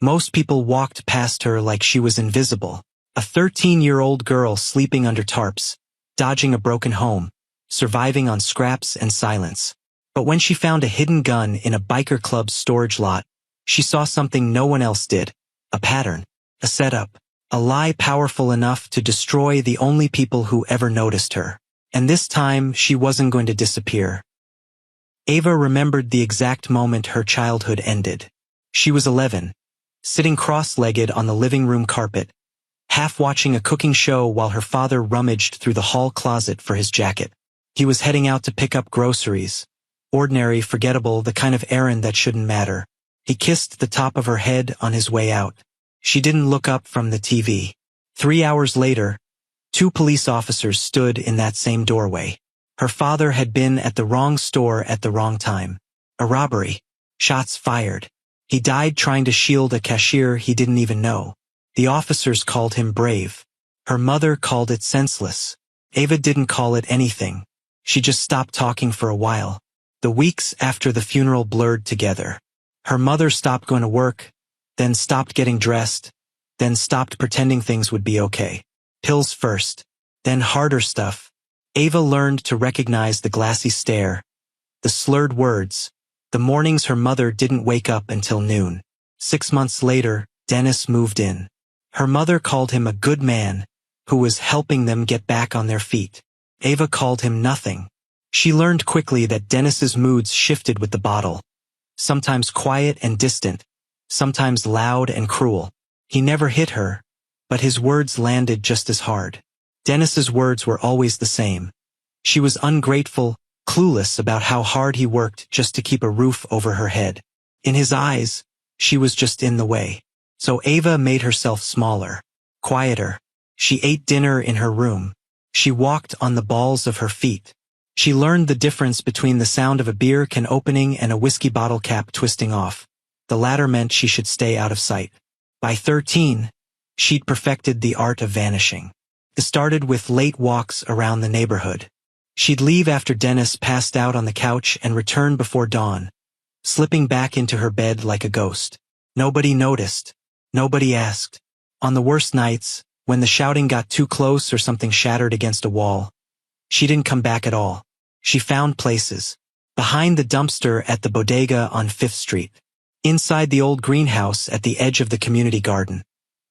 Most people walked past her like she was invisible. A 13-year-old girl sleeping under tarps, dodging a broken home, surviving on scraps and silence. But when she found a hidden gun in a biker club's storage lot, she saw something no one else did. A pattern. A setup. A lie powerful enough to destroy the only people who ever noticed her. And this time, she wasn't going to disappear. Ava remembered the exact moment her childhood ended. She was 11, sitting cross-legged on the living room carpet, half watching a cooking show while her father rummaged through the hall closet for his jacket. He was heading out to pick up groceries. Ordinary, forgettable, the kind of errand that shouldn't matter. He kissed the top of her head on his way out. She didn't look up from the TV. 3 hours later, 2 police officers stood in that same doorway. Her father had been at the wrong store at the wrong time. A robbery. Shots fired. He died trying to shield a cashier he didn't even know. The officers called him brave. Her mother called it senseless. Ava didn't call it anything. She just stopped talking for a while. The weeks after the funeral blurred together. Her mother stopped going to work, then stopped getting dressed, then stopped pretending things would be okay. Pills first, then harder stuff. Ava learned to recognize the glassy stare, the slurred words, the mornings her mother didn't wake up until noon. 6 months later, Dennis moved in. Her mother called him a good man, who was helping them get back on their feet. Ava called him nothing. She learned quickly that Dennis's moods shifted with the bottle. Sometimes quiet and distant, sometimes loud and cruel. He never hit her, but his words landed just as hard. Dennis's words were always the same. She was ungrateful, clueless about how hard he worked just to keep a roof over her head. In his eyes, she was just in the way. So Ava made herself smaller, quieter. She ate dinner in her room. She walked on the balls of her feet. She learned the difference between the sound of a beer can opening and a whiskey bottle cap twisting off. The latter meant she should stay out of sight. By 13, she'd perfected the art of vanishing. It started with late walks around the neighborhood. She'd leave after Dennis passed out on the couch and return before dawn, slipping back into her bed like a ghost. Nobody noticed. Nobody asked. On the worst nights, when the shouting got too close or something shattered against a wall, she didn't come back at all. She found places. Behind the dumpster at the bodega on 5th Street. Inside the old greenhouse at the edge of the community garden,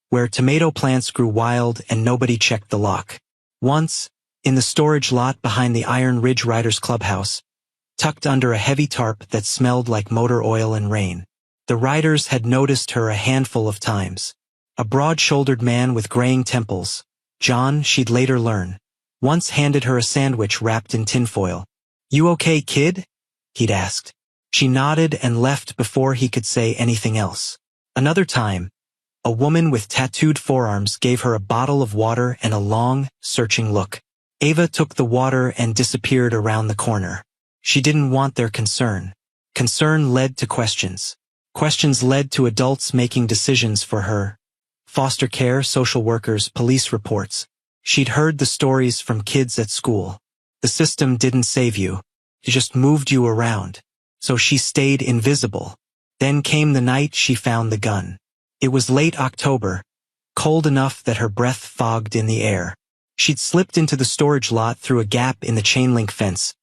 where tomato plants grew wild and nobody checked the lock. Once, in the storage lot behind the Iron Ridge Riders Clubhouse, tucked under a heavy tarp that smelled like motor oil and rain. The Riders had noticed her a handful of times. A broad-shouldered man with graying temples, John, she'd later learn, once handed her a sandwich wrapped in tinfoil. "You okay, kid?" he'd asked. She nodded and left before he could say anything else. Another time, a woman with tattooed forearms gave her a bottle of water and a long, searching look. Ava took the water and disappeared around the corner. She didn't want their concern. Concern led to questions. Questions led to adults making decisions for her. Foster care, social workers, police reports. She'd heard the stories from kids at school. The system didn't save you. It just moved you around. So she stayed invisible. Then came the night she found the gun. It was late October, cold enough that her breath fogged in the air. She'd slipped into the storage lot through a gap in the chain-link fence,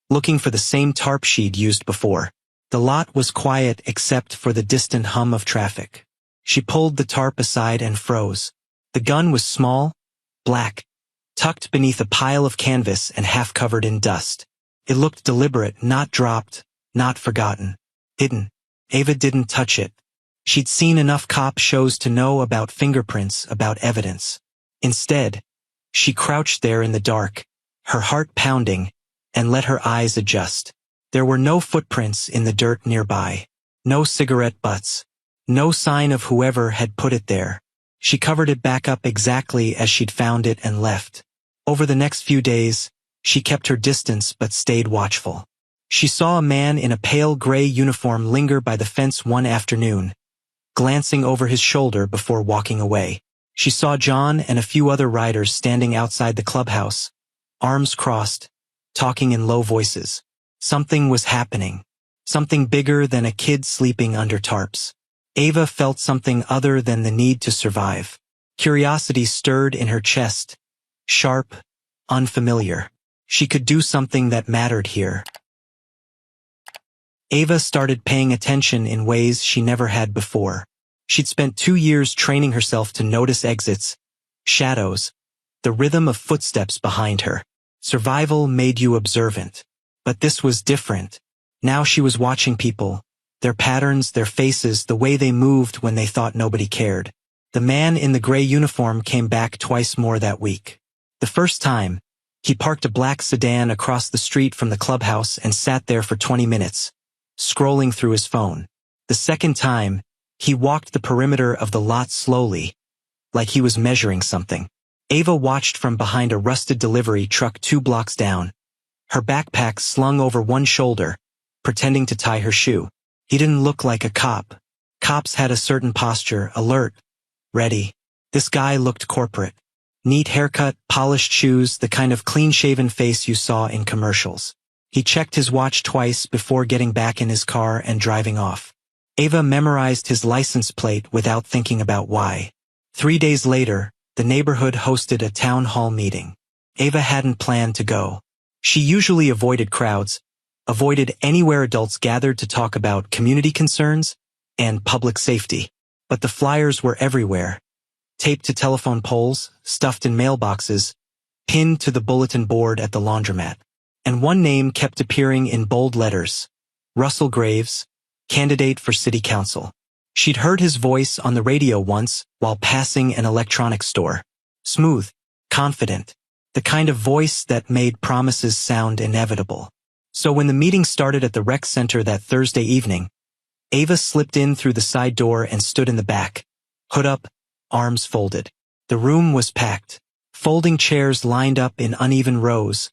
looking for the same tarp she'd used before. The lot was quiet except for the distant hum of traffic. She pulled the tarp aside and froze. The gun was small, black, tucked beneath a pile of canvas and half covered in dust. It looked deliberate, not dropped, not forgotten. Hidden. Ava didn't touch it. She'd seen enough cop shows to know about fingerprints, about evidence. Instead, she crouched there in the dark, her heart pounding, and let her eyes adjust. There were no footprints in the dirt nearby. No cigarette butts. No sign of whoever had put it there. She covered it back up exactly as she'd found it and left. Over the next few days, she kept her distance but stayed watchful. She saw a man in a pale gray uniform linger by the fence one afternoon, glancing over his shoulder before walking away. She saw John and a few other riders standing outside the clubhouse, arms crossed, talking in low voices. Something was happening. Something bigger than a kid sleeping under tarps. Ava felt something other than the need to survive. Curiosity stirred in her chest. Sharp, unfamiliar. She could do something that mattered here. Ava started paying attention in ways she never had before. She'd spent 2 years training herself to notice exits, shadows, the rhythm of footsteps behind her. Survival made you observant. But this was different. Now she was watching people, their patterns, their faces, the way they moved when they thought nobody cared. The man in the gray uniform came back twice more that week. The first time, he parked a black sedan across the street from the clubhouse and sat there for 20 minutes, scrolling through his phone. The second time, he walked the perimeter of the lot slowly, like he was measuring something. Ava watched from behind a rusted delivery truck 2 blocks down, her backpack slung over one shoulder, pretending to tie her shoe. He didn't look like a cop. Cops had a certain posture, alert, ready. This guy looked corporate. Neat haircut, polished shoes, the kind of clean-shaven face you saw in commercials. He checked his watch twice before getting back in his car and driving off. Ava memorized his license plate without thinking about why. 3 days later, the neighborhood hosted a town hall meeting. Ava hadn't planned to go. She usually avoided crowds, avoided anywhere adults gathered to talk about community concerns and public safety. But the flyers were everywhere, taped to telephone poles, stuffed in mailboxes, pinned to the bulletin board at the laundromat. And one name kept appearing in bold letters: Russell Graves, candidate for city council. She'd heard his voice on the radio once while passing an electronics store. Smooth, confident, the kind of voice that made promises sound inevitable. So when the meeting started at the rec center that Thursday evening, Ava slipped in through the side door and stood in the back, hood up, arms folded. The room was packed. Folding chairs lined up in uneven rows,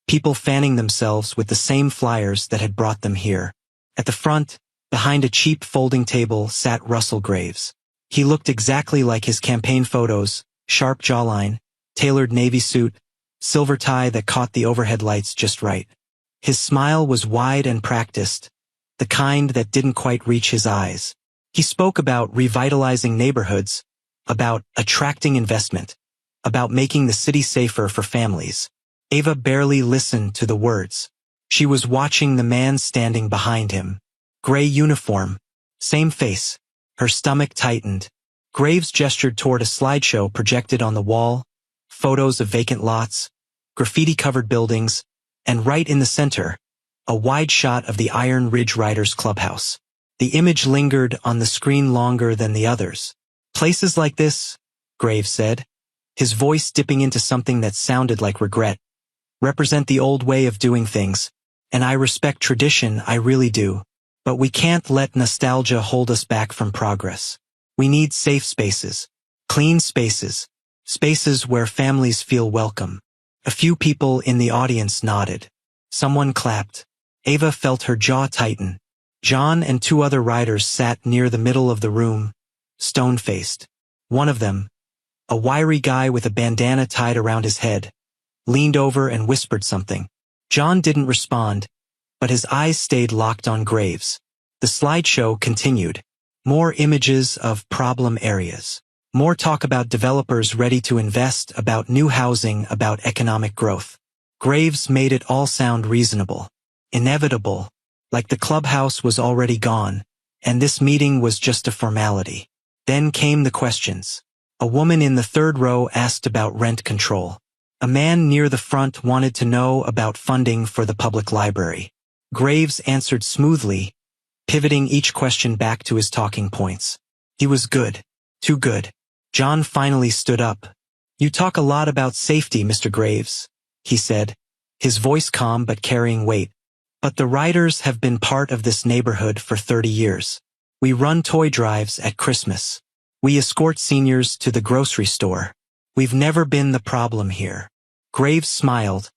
people fanning themselves with the same flyers that had brought them here. At the front, behind a cheap folding table, sat Russell Graves. He looked exactly like his campaign photos, sharp jawline, tailored navy suit, silver tie that caught the overhead lights just right. His smile was wide and practiced, the kind that didn't quite reach his eyes. He spoke about revitalizing neighborhoods, about attracting investment, about making the city safer for families. Ava barely listened to the words. She was watching the man standing behind him. Gray uniform, same face. Her stomach tightened. Graves gestured toward a slideshow projected on the wall, photos of vacant lots, graffiti-covered buildings, and right in the center, a wide shot of the Iron Ridge Riders Clubhouse. The image lingered on the screen longer than the others. Places like this, Graves said, his voice dipping into something that sounded like regret, represent the old way of doing things, and I respect tradition, I really do. But we can't let nostalgia hold us back from progress. We need safe spaces, clean spaces, spaces where families feel welcome. A few people in the audience nodded. Someone clapped. Ava felt her jaw tighten. John and 2 other riders sat near the middle of the room, stone-faced. One of them, a wiry guy with a bandana tied around his head, leaned over and whispered something. John didn't respond, but his eyes stayed locked on Graves. The slideshow continued. More images of problem areas. More talk about developers ready to invest, about new housing, about economic growth. Graves made it all sound reasonable, inevitable, like the clubhouse was already gone, and this meeting was just a formality. Then came the questions. A woman in the 3rd row asked about rent control. A man near the front wanted to know about funding for the public library. Graves answered smoothly, pivoting each question back to his talking points. He was good. Too good. John finally stood up. You talk a lot about safety, Mr. Graves, he said, his voice calm but carrying weight. But the riders have been part of this neighborhood for 30 years. We run toy drives at Christmas. We escort seniors to the grocery store. We've never been the problem here. Graves smiled,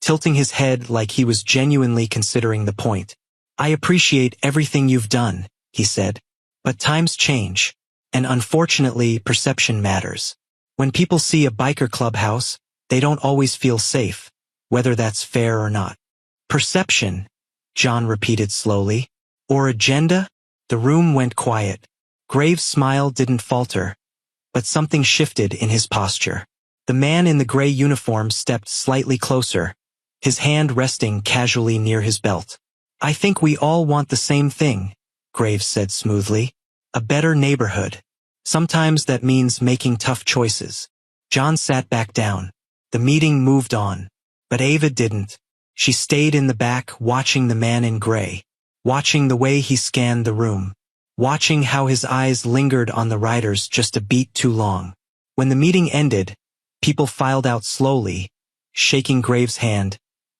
tilting his head like he was genuinely considering the point. I appreciate everything you've done, he said. But times change. And unfortunately, perception matters. When people see a biker clubhouse, they don't always feel safe, whether that's fair or not. Perception, John repeated slowly. Or agenda? The room went quiet. Graves' smile didn't falter, but something shifted in his posture. The man in the gray uniform stepped slightly closer, his hand resting casually near his belt. "I think we all want the same thing," Graves said smoothly. "A better neighborhood. Sometimes that means making tough choices." John sat back down. The meeting moved on. But Ava didn't. She stayed in the back watching the man in gray, watching the way he scanned the room, watching how his eyes lingered on the riders just a beat too long. When the meeting ended, people filed out slowly, shaking Graves' hand,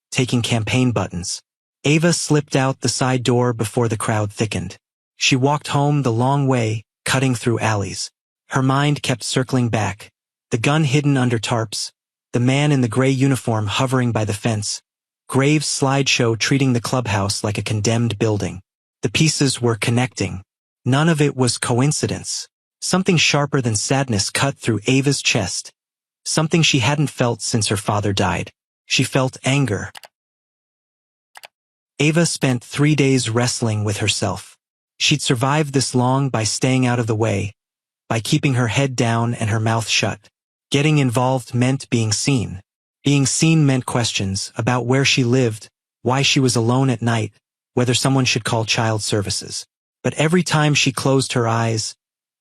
taking campaign buttons. Ava slipped out the side door before the crowd thickened. She walked home the long way, cutting through alleys. Her mind kept circling back. The gun hidden under tarps, the man in the gray uniform hovering by the fence, Graves' slideshow treating the clubhouse like a condemned building. The pieces were connecting. None of it was coincidence. Something sharper than sadness cut through Ava's chest. Something she hadn't felt since her father died. She felt anger. Ava spent 3 days wrestling with herself. She'd survived this long by staying out of the way, by keeping her head down and her mouth shut. Getting involved meant being seen. Being seen meant questions about where she lived, why she was alone at night, whether someone should call child services. But every time she closed her eyes,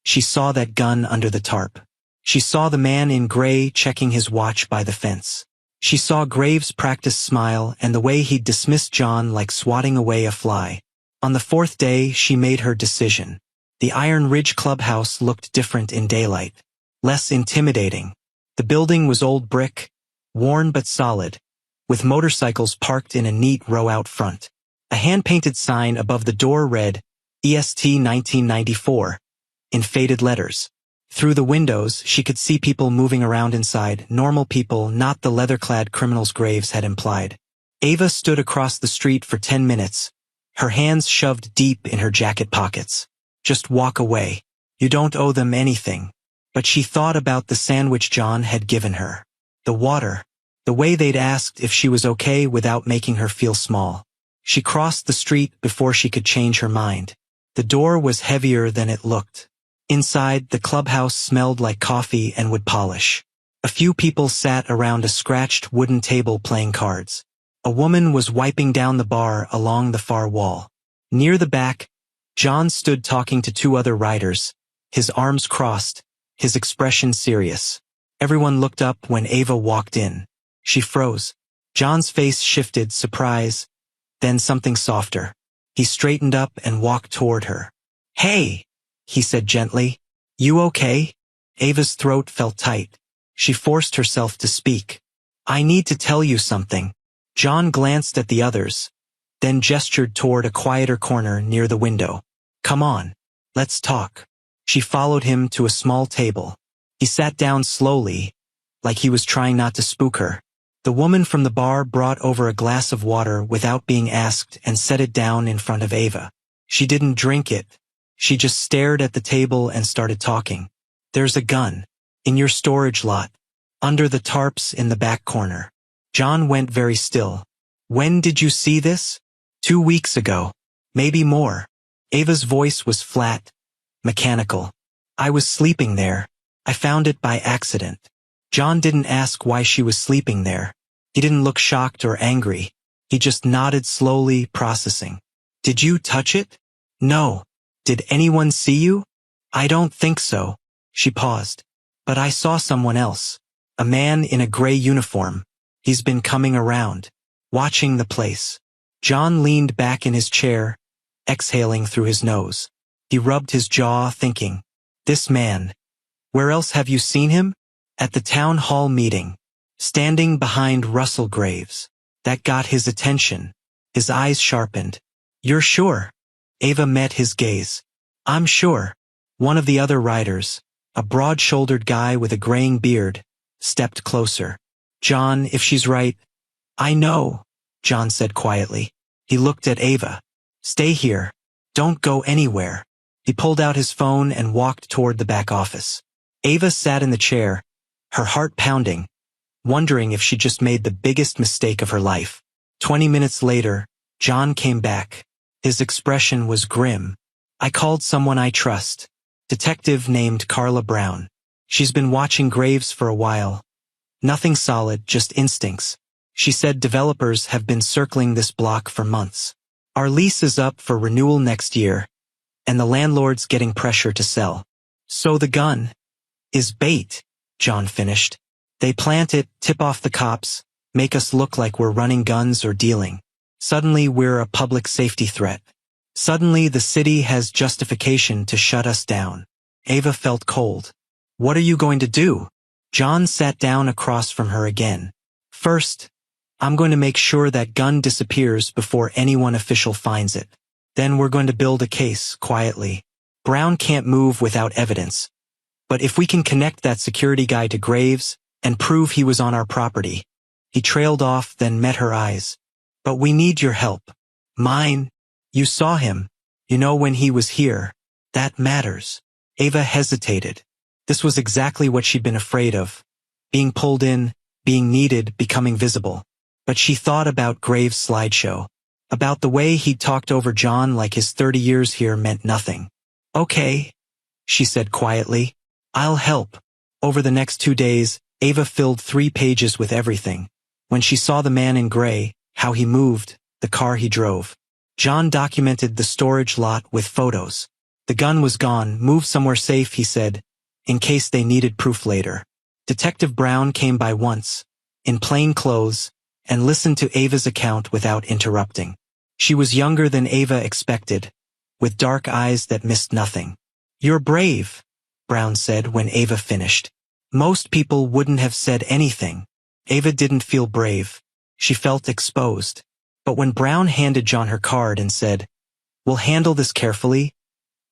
she saw that gun under the tarp. She saw the man in gray checking his watch by the fence. She saw Graves' practiced smile and the way he'd dismissed John like swatting away a fly. On the 4th day, she made her decision. The Iron Ridge clubhouse looked different in daylight. Less intimidating. The building was old brick, worn but solid, with motorcycles parked in a neat row out front. A hand-painted sign above the door read, EST 1994, in faded letters. Through the windows, she could see people moving around inside, normal people, not the leather-clad criminals Graves had implied. Ava stood across the street for 10 minutes, her hands shoved deep in her jacket pockets. Just walk away. You don't owe them anything. But she thought about the sandwich John had given her. The water. The way they'd asked if she was okay without making her feel small. She crossed the street before she could change her mind. The door was heavier than it looked. Inside, the clubhouse smelled like coffee and wood polish. A few people sat around a scratched wooden table playing cards. A woman was wiping down the bar along the far wall. Near the back, John stood talking to 2 other riders, his arms crossed, his expression serious. Everyone looked up when Ava walked in. She froze. John's face shifted, surprise, then something softer. He straightened up and walked toward her. "Hey," he said gently. "You okay?" Ava's throat felt tight. She forced herself to speak. "I need to tell you something." John glanced at the others, then gestured toward a quieter corner near the window. "Come on, let's talk." She followed him to a small table. He sat down slowly, like he was trying not to spook her. The woman from the bar brought over a glass of water without being asked and set it down in front of Ava. She didn't drink it. She just stared at the table and started talking. "There's a gun. In your storage lot. Under the tarps in the back corner." John went very still. "When did you see this?" 2 weeks ago. Maybe more." Ava's voice was flat, mechanical. "I was sleeping there. I found it by accident." John didn't ask why she was sleeping there. He didn't look shocked or angry. He just nodded slowly, processing. "Did you touch it?" "No." "Did anyone see you?" "I don't think so." She paused. "But I saw someone else. A man in a gray uniform. He's been coming around, watching the place." John leaned back in his chair, exhaling through his nose. He rubbed his jaw, thinking, "This man. Where else have you seen him?" "At the town hall meeting. Standing behind Russell Graves." That got his attention. His eyes sharpened. "You're sure?" Ava met his gaze. "I'm sure." One of the other riders, a broad-shouldered guy with a graying beard, stepped closer. "John, if she's right." "I know," John said quietly. He looked at Ava. "Stay here. Don't go anywhere." He pulled out his phone and walked toward the back office. Ava sat in the chair, her heart pounding, wondering if she just made the biggest mistake of her life. 20 minutes later, John came back. His expression was grim. "I called someone I trust. Detective named Carla Brown. She's been watching Graves for a while. Nothing solid, just instincts. She said developers have been circling this block for months. Our lease is up for renewal next year, and the landlord's getting pressure to sell. So the gun is bait, John finished. They plant it, tip off the cops, make us look like we're running guns or dealing. Suddenly we're a public safety threat. Suddenly the city has justification to shut us down. Ava felt cold. What are you going to do? John sat down across from her again. First, I'm going to make sure that gun disappears before anyone official finds it. Then we're going to build a case, quietly. Brown can't move without evidence. But if we can connect that security guy to Graves and prove he was on our property. He trailed off, then met her eyes. But we need your help. Mine. You saw him. You know when he was here. That matters. Ava hesitated. This was exactly what she'd been afraid of. Being pulled in, being needed, becoming visible. But she thought about Graves' slideshow. About the way he'd talked over John like his 30 years here meant nothing. Okay, she said quietly. I'll help. Over the next 2 days, Ava filled 3 pages with everything. When she saw the man in gray, how he moved, the car he drove. John documented the storage lot with photos. The gun was gone, moved somewhere safe, he said, in case they needed proof later. Detective Brown came by once, in plain clothes, and listened to Ava's account without interrupting. She was younger than Ava expected, with dark eyes that missed nothing. You're brave, Brown said when Ava finished. Most people wouldn't have said anything. Ava didn't feel brave. She felt exposed. But when Brown handed John her card and said, "We'll handle this carefully,"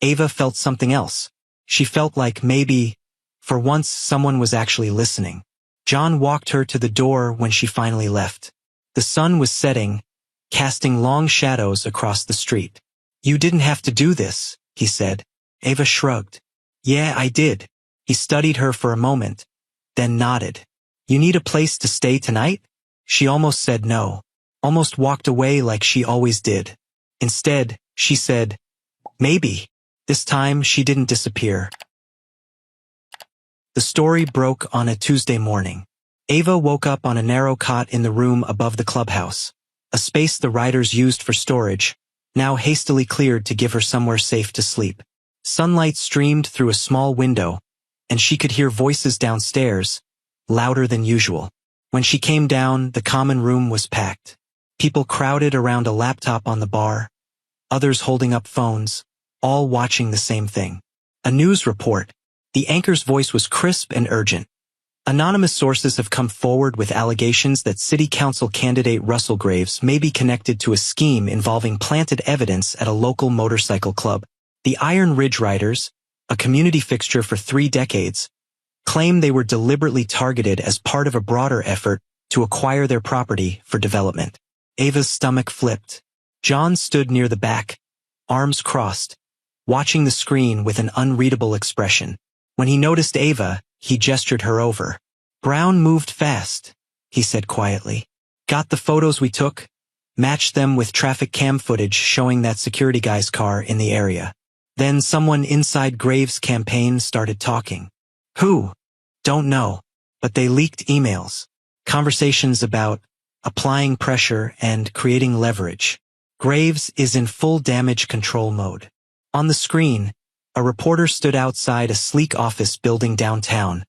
Ava felt something else. She felt like maybe, for once, someone was actually listening. John walked her to the door when she finally left. The sun was setting, casting long shadows across the street. You didn't have to do this, he said. Ava shrugged. Yeah, I did. He studied her for a moment, then nodded. You need a place to stay tonight? She almost said no, almost walked away like she always did. Instead, she said, maybe. This time, she didn't disappear. The story broke on a Tuesday morning. Ava woke up on a narrow cot in the room above the clubhouse, a space the writers used for storage, now hastily cleared to give her somewhere safe to sleep. Sunlight streamed through a small window, and she could hear voices downstairs, louder than usual. When she came down, the common room was packed. People crowded around a laptop on the bar, others holding up phones, all watching the same thing. A news report. The anchor's voice was crisp and urgent. Anonymous sources have come forward with allegations that city council candidate Russell Graves may be connected to a scheme involving planted evidence at a local motorcycle club. The Iron Ridge Riders, a community fixture for 3 decades, claim they were deliberately targeted as part of a broader effort to acquire their property for development. Ava's stomach flipped. John stood near the back, arms crossed, watching the screen with an unreadable expression. When he noticed Ava, he gestured her over. Brown moved fast, he said quietly. Got the photos we took? Matched them with traffic cam footage showing that security guy's car in the area. Then someone inside Graves' campaign started talking. Who? Don't know. But they leaked emails. Conversations about applying pressure and creating leverage. Graves is in full damage control mode. On the screen, a reporter stood outside a sleek office building downtown,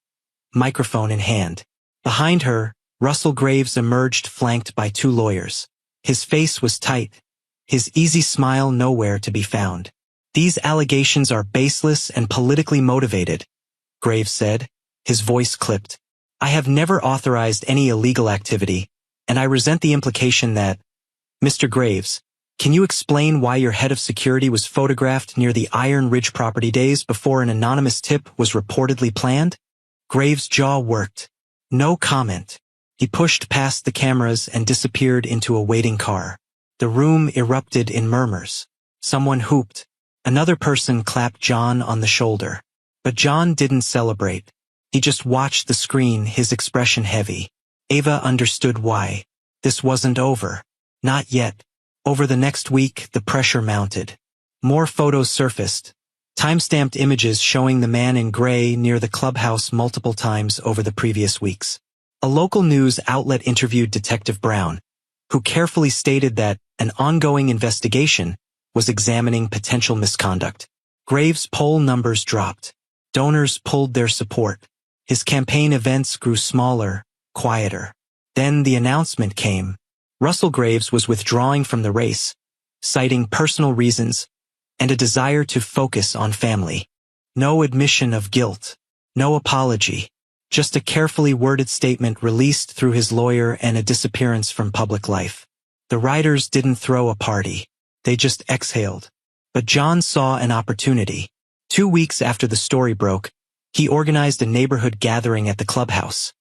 microphone in hand. Behind her, Russell Graves emerged flanked by 2 lawyers. His face was tight, his easy smile nowhere to be found. These allegations are baseless and politically motivated, Graves said, his voice clipped. I have never authorized any illegal activity, and I resent the implication that, Mr. Graves, can you explain why your head of security was photographed near the Iron Ridge property days before an anonymous tip was reportedly planned? Graves' jaw worked. No comment. He pushed past the cameras and disappeared into a waiting car. The room erupted in murmurs. Someone whooped. Another person clapped John on the shoulder. But John didn't celebrate. He just watched the screen, his expression heavy. Ava understood why. This wasn't over. Not yet. Over the next week, the pressure mounted. More photos surfaced. Time-stamped images showing the man in gray near the clubhouse multiple times over the previous weeks. A local news outlet interviewed Detective Brown, who carefully stated that an ongoing investigation was examining potential misconduct. Graves' poll numbers dropped. Donors pulled their support. His campaign events grew smaller, quieter. Then the announcement came. Russell Graves was withdrawing from the race, citing personal reasons and a desire to focus on family. No admission of guilt, no apology, just a carefully worded statement released through his lawyer and a disappearance from public life. The writers didn't throw a party. They just exhaled. But John saw an opportunity. 2 weeks after the story broke, he organized a neighborhood gathering at the clubhouse.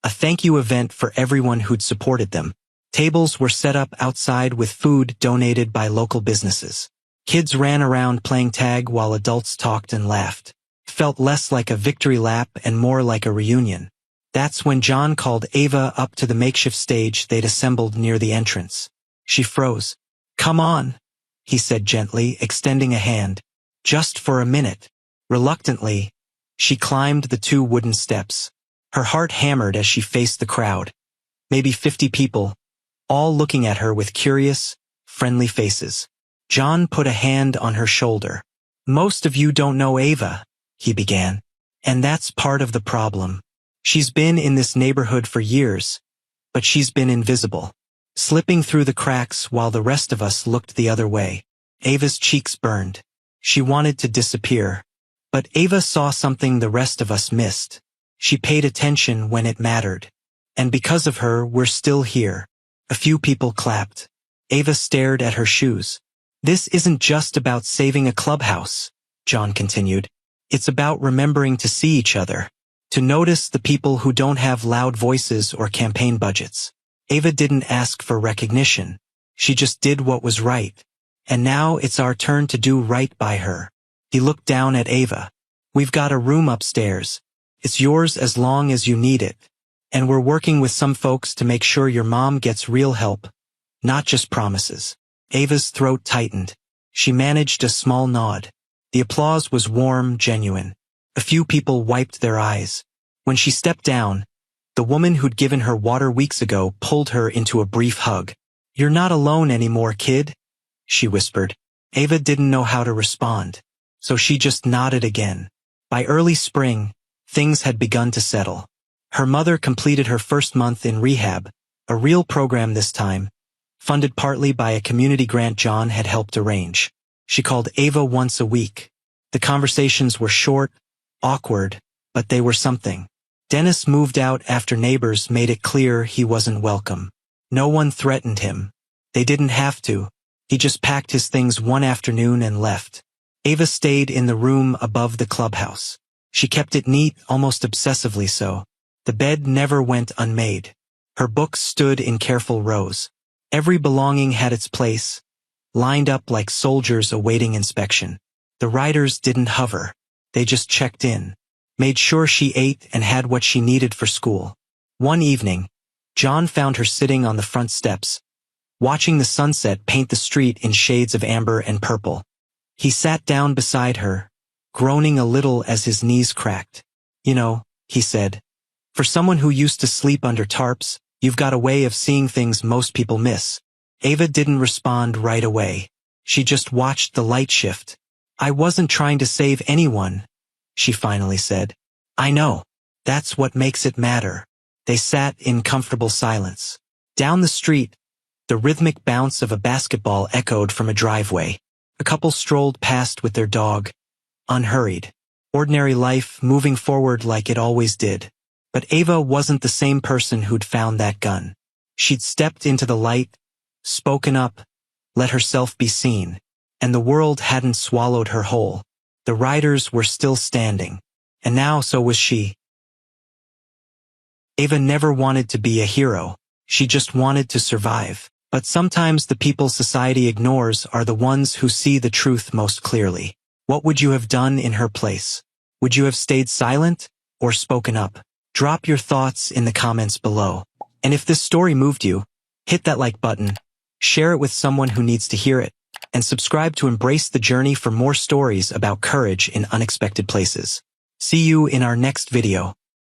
A thank you event for everyone who'd supported them. Tables were set up outside with food donated by local businesses. Kids ran around playing tag while adults talked and laughed. It felt less like a victory lap and more like a reunion. That's when John called Ava up to the makeshift stage they'd assembled near the entrance. She froze. "Come on," he said gently, extending a hand. "Just for a minute." Reluctantly, she climbed the 2 wooden steps. Her heart hammered as she faced the crowd. Maybe 50 people, all looking at her with curious, friendly faces. John put a hand on her shoulder. "Most of you don't know Ava," he began. "And that's part of the problem. She's been in this neighborhood for years, but she's been invisible, slipping through the cracks while the rest of us looked the other way." Ava's cheeks burned. She wanted to disappear. But Ava saw something the rest of us missed. She paid attention when it mattered. And because of her, we're still here. A few people clapped. Ava stared at her shoes. "This isn't just about saving a clubhouse," John continued. "It's about remembering to see each other, to notice the people who don't have loud voices or campaign budgets." Ava didn't ask for recognition. She just did what was right. And now it's our turn to do right by her. He looked down at Ava. "We've got a room upstairs. It's yours as long as you need it. And we're working with some folks to make sure your mom gets real help, not just promises." Ava's throat tightened. She managed a small nod. The applause was warm, genuine. A few people wiped their eyes. When she stepped down, the woman who'd given her water weeks ago pulled her into a brief hug. "You're not alone anymore, kid," she whispered. Ava didn't know how to respond, so she just nodded again. By early spring, things had begun to settle. Her mother completed her first month in rehab, a real program this time, funded partly by a community grant John had helped arrange. She called Ava once a week. The conversations were short, awkward, but they were something. Dennis moved out after neighbors made it clear he wasn't welcome. No one threatened him. They didn't have to. He just packed his things one afternoon and left. Ava stayed in the room above the clubhouse. She kept it neat, almost obsessively so. The bed never went unmade. Her books stood in careful rows. Every belonging had its place, lined up like soldiers awaiting inspection. The writers didn't hover. They just checked in, made sure she ate and had what she needed for school. One evening, John found her sitting on the front steps, watching the sunset paint the street in shades of amber and purple. He sat down beside her, groaning a little as his knees cracked. "You know," he said, "for someone who used to sleep under tarps, you've got a way of seeing things most people miss." Ava didn't respond right away. She just watched the light shift. "I wasn't trying to save anyone," she finally said. "I know. That's what makes it matter." They sat in comfortable silence. Down the street, the rhythmic bounce of a basketball echoed from a driveway. A couple strolled past with their dog, unhurried. Ordinary life moving forward like it always did. But Ava wasn't the same person who'd found that gun. She'd stepped into the light, spoken up, let herself be seen, and the world hadn't swallowed her whole. The riders were still standing, and now so was she. Ava never wanted to be a hero. She just wanted to survive. But sometimes the people society ignores are the ones who see the truth most clearly. What would you have done in her place? Would you have stayed silent or spoken up? Drop your thoughts in the comments below. And if this story moved you, hit that like button, share it with someone who needs to hear it. and subscribe to embrace the journey for more stories about courage in unexpected places. See you in our next video.